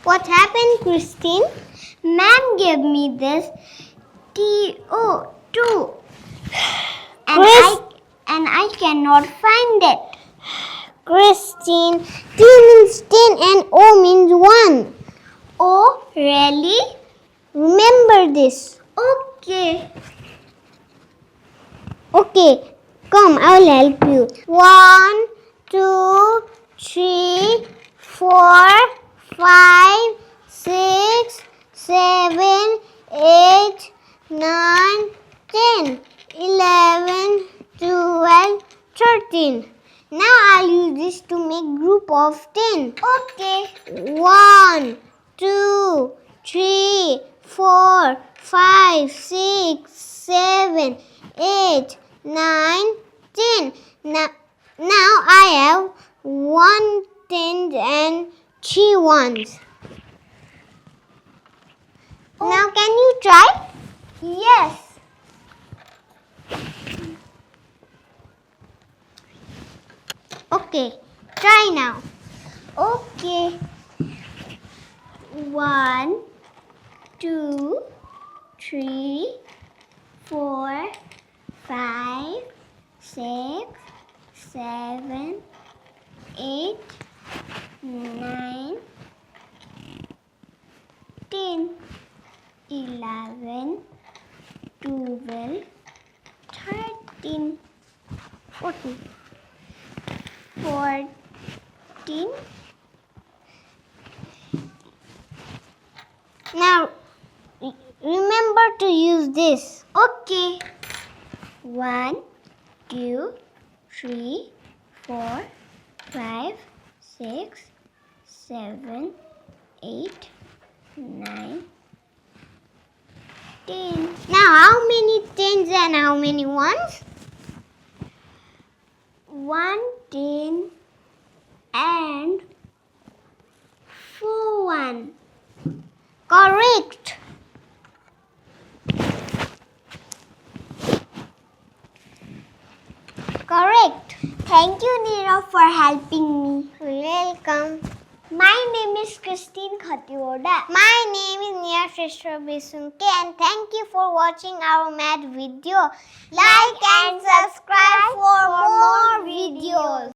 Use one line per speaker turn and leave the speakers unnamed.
What happened, Christine? Ma'am gave me this TO2 and I cannot find it.
Christine, T means 10 and O means 1.
Oh, really?
Remember this.
Okay.
Okay, come, I will help you. 1, 2, 3, 4, 5, 6, 7, 8, 9, 10, 11, 12, 13. Now I'll use this to make group of 10.
Okay.
1, 2, 3, 4, 5, 6, 7, 8, 9, 10. Now I have 1 10 and 3 ones. Now can you try?
Yes.
Okay, try now.
Okay. 1, 2, 3, 4, 5, 6, 7, 8, 9, 10, 11, 12, 13, 14, 14.
Now remember to use this.
Okay. 1, 2, 3, 4, 5, 6, 7, 8, 9, 10.
Now how many 10s and how many ones?
1 10 and 4 1.
Correct. Correct.
Thank you, Neera, for helping me.
Welcome.
My name is Christine 𝐤𝐴𝐧𝐝.
My name is 𝐔𝐬𝐩𝐥𝐵 and thank you for watching our math video.
Like and subscribe for more videos.